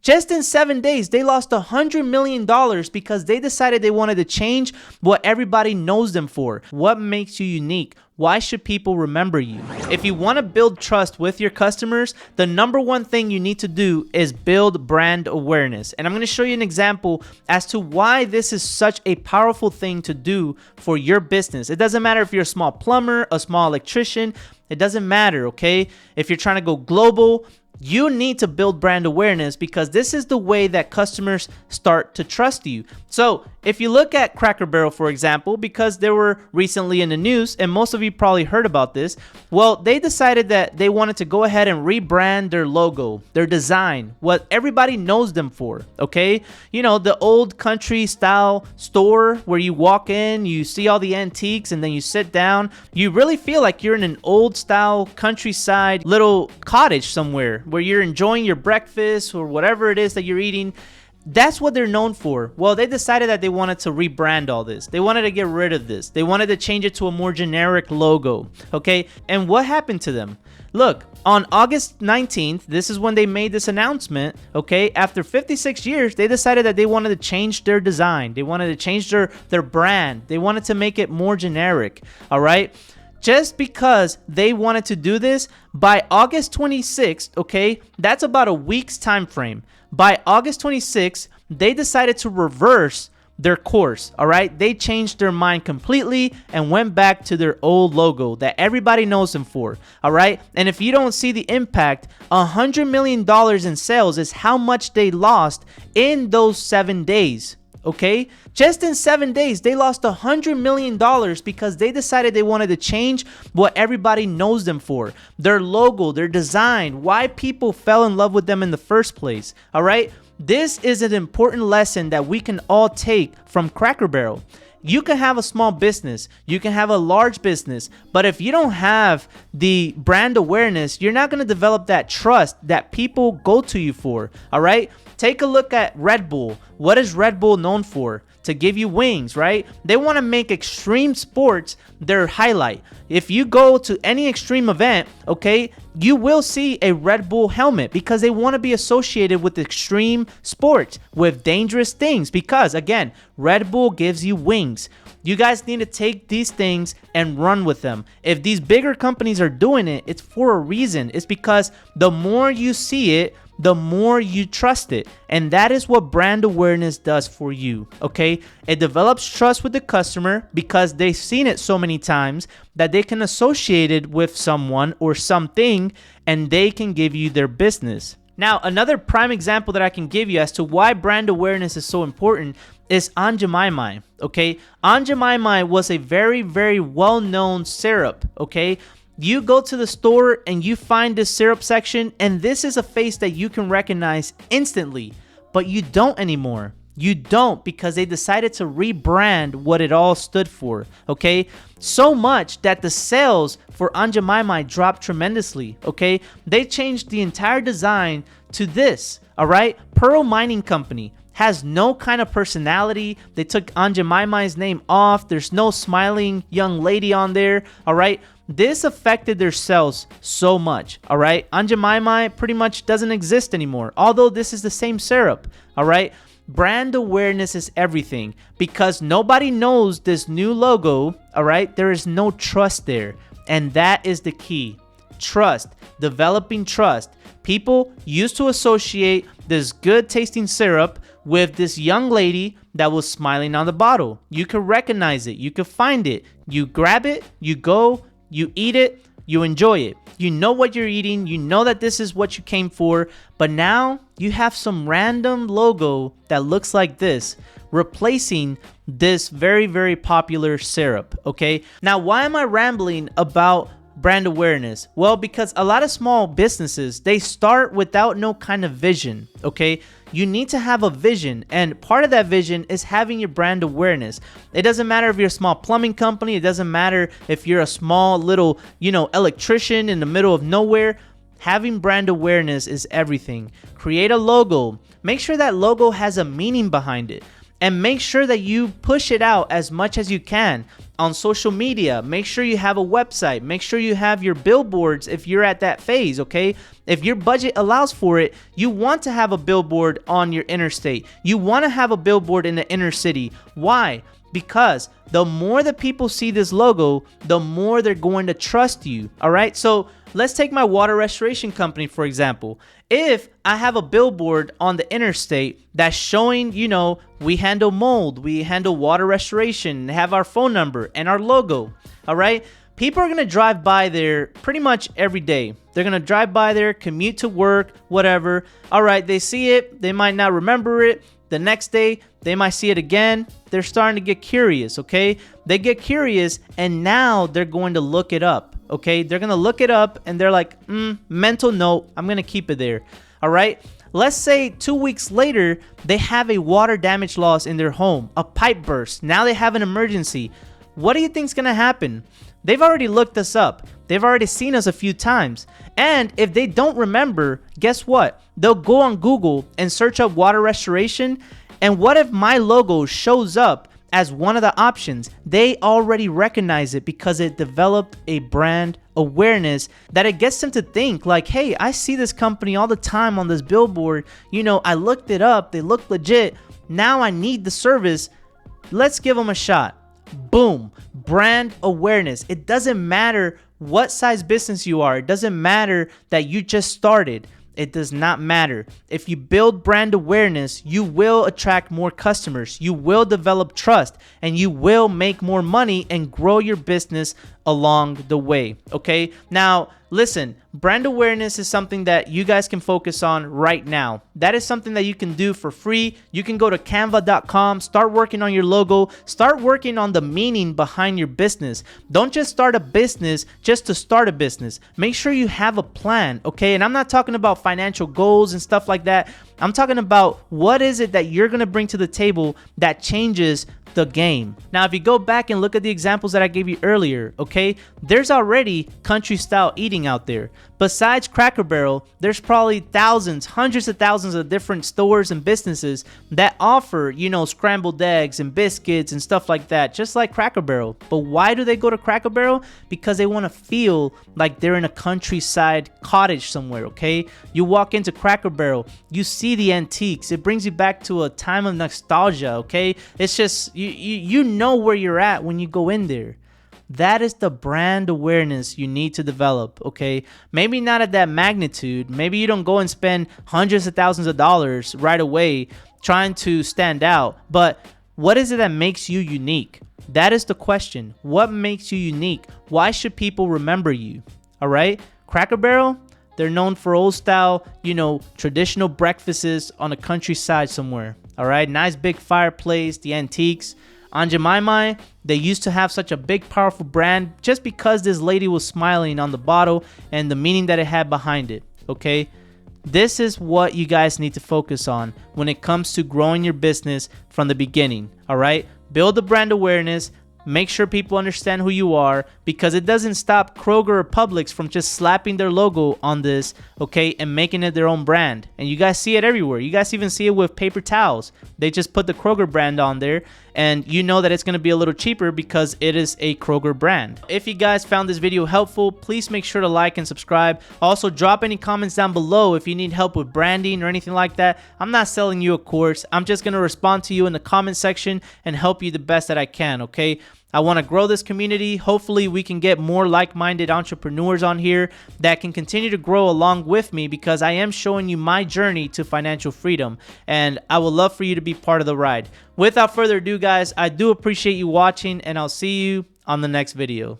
Just in 7 days, they lost $100 million because they decided they wanted to change what everybody knows them for. What makes you unique? Why should people remember you? If you want to build trust with your customers, the number one thing you need to do is build brand awareness. And I'm going to show you an example as to why this is such a powerful thing to do for your business. It doesn't matter if you're a small plumber, a small electrician, it doesn't matter, okay? If you're trying to go global, you need to build brand awareness because this is the way that customers start to trust you. So if you look at Cracker Barrel, for example, because they were recently in the news and most of you probably heard about this, well, they decided that they wanted to go ahead and rebrand their logo, their design, what everybody knows them for, okay? You know, the old country style store where you walk in, you see all the antiques, and then you sit down. You really feel like you're in an old style countryside little cottage somewhere where you're enjoying your breakfast or whatever it is that you're eating. That's what they're known for. Well, they decided that they wanted to rebrand all this. They wanted to get rid of this. They wanted to change it to a more generic logo, okay? And what happened to them? Look, on August 19th, this is when they made this announcement, okay? After 56 years, they decided that they wanted to change their design. They wanted to change their brand. They wanted to make it more generic, all right? Just because they wanted to do this, by August 26th, okay, that's about a week's time frame. By August 26th, they decided to reverse their course, all right? They changed their mind completely and went back to their old logo that everybody knows them for, all right? And if you don't see the impact, $100 million in sales is how much they lost in those 7 days. Okay, just in 7 days, they lost $100 million because they decided they wanted to change what everybody knows them for. Their logo, their design, why people fell in love with them in the first place. All right, this is an important lesson that we can all take from Cracker Barrel. You can have a small business, you can have a large business, but if you don't have the brand awareness, you're not going to develop that trust that people go to you for, all right? Take a look at Red Bull. What is Red Bull known for? To give you wings, right? They want to make extreme sports their highlight. If you go to any extreme event, okay, you will see a Red Bull helmet because they want to be associated with extreme sports, with dangerous things, because again, Red Bull gives you wings. You guys need to take these things and run with them. If these bigger companies are doing it, it's for a reason. It's because the more you see it, the more you trust it. And that is what brand awareness does for you, okay? It develops trust with the customer because they've seen it so many times that they can associate it with someone or something and they can give you their business. Now, another prime example that I can give you as to why brand awareness is so important is Aunt Jemima, okay? Aunt Jemima was a very, very well-known syrup, okay? You go to the store and you find this syrup section, and this is a face that you can recognize instantly, but you don't anymore. You don't, because they decided to rebrand what it all stood for, okay? So much that the sales for Aunt Jemima dropped tremendously, okay? They changed the entire design to this, all right? Pearl Mining Company has no kind of personality. They took Aunt Jemima's name off. There's no smiling young lady on there, all right? This affected their sales so much, all right? Aunt Jemima pretty much doesn't exist anymore, although this is the same syrup, all right? Brand awareness is everything because nobody knows this new logo, all right? There is no trust there, and that is the key. Trust, developing trust. People used to associate this good tasting syrup with this young lady that was smiling on the bottle. You can recognize it, you can find it, you grab it, you go, you eat it, you enjoy it. You know what you're eating, you know that this is what you came for, but now you have some random logo that looks like this, replacing this very, very popular syrup, okay? Now, why am I rambling about brand awareness? Well, because a lot of small businesses, they start without no kind of vision, okay? You need to have a vision, and part of that vision is having your brand awareness. It doesn't matter if you're a small plumbing company. It doesn't matter if you're a small little, electrician in the middle of nowhere. Having brand awareness is everything. Create a logo. Make sure that logo has a meaning behind it. And make sure that you push it out as much as you can on social media. Make sure you have a website. Make sure you have your billboards if you're at that phase, okay? If your budget allows for it, you want to have a billboard on your interstate. You want to have a billboard in the inner city. Why? Because the more that people see this logo, the more they're going to trust you, all right? So let's take my water restoration company, for example. If I have a billboard on the interstate that's showing, you know, we handle mold, we handle water restoration, have our phone number and our logo, all right? People are going to drive by there pretty much every day. They're going to drive by there, commute to work, whatever. All right, they see it. They might not remember it. The next day, they might see it again. They're starting to get curious, okay? They get curious, and now they're going to look it up, okay? They're going to look it up, and they're like, mental note, I'm going to keep it there, all right? Let's say 2 weeks later, they have a water damage loss in their home, a pipe burst. Now they have an emergency. What do you think is going to happen? They've already looked us up. They've already seen us a few times. And if they don't remember, guess what? They'll go on Google and search up water restoration. And what if my logo shows up as one of the options? They already recognize it because it developed a brand awareness that it gets them to think like, hey, I see this company all the time on this billboard. You know, I looked it up. They look legit. Now I need the service. Let's give them a shot. Boom, brand awareness. It doesn't matter what size business you are. It doesn't matter that you just started. It does not matter. If you build brand awareness, you will attract more customers. You will develop trust and you will make more money and grow your business along the way. Okay. Now, listen, brand awareness is something that you guys can focus on right now. That is something that you can do for free. You can go to canva.com, start working on your logo, start working on the meaning behind your business. Don't just start a business just to start a business. Make sure you have a plan, okay? And I'm not talking about financial goals and stuff like that. I'm talking about what is it that you're going to bring to the table that changes the game. Now, if you go back and look at the examples that I gave you earlier, okay, there's already country style eating out there. Besides Cracker Barrel, there's probably thousands, hundreds of thousands of different stores and businesses that offer, you know, scrambled eggs and biscuits and stuff like that, just like Cracker Barrel. But why do they go to Cracker Barrel? Because they want to feel like they're in a countryside cottage somewhere, okay? You walk into Cracker Barrel, you see the antiques. It brings you back to a time of nostalgia, okay? It's just, you know where you're at when you go in there. That is the brand awareness you need to develop, okay? Maybe not at that magnitude. Maybe you don't go and spend hundreds of thousands of dollars right away trying to stand out. But what is it that makes you unique? That is the question. What makes you unique? Why should people remember you? All right? Cracker Barrel, they're known for old style, you know, traditional breakfasts on the countryside somewhere. All right? Nice big fireplace, the antiques. On Jemima, they used to have such a big, powerful brand just because this lady was smiling on the bottle and the meaning that it had behind it, okay? This is what you guys need to focus on when it comes to growing your business from the beginning, all right? Build the brand awareness. Make sure people understand who you are, because it doesn't stop Kroger or Publix from just slapping their logo on this, okay, and making it their own brand. And you guys see it everywhere. You guys even see it with paper towels. They just put the Kroger brand on there, and you know that it's going to be a little cheaper because it is a Kroger brand. If you guys found this video helpful, please make sure to like and subscribe. Also, drop any comments down below if you need help with branding or anything like that. I'm not selling you a course. I'm just going to respond to you in the comment section and help you the best that I can, okay? I want to grow this community. Hopefully we can get more like-minded entrepreneurs on here that can continue to grow along with me, because I am showing you my journey to financial freedom, and I would love for you to be part of the ride. Without further ado, guys, I do appreciate you watching, and I'll see you on the next video.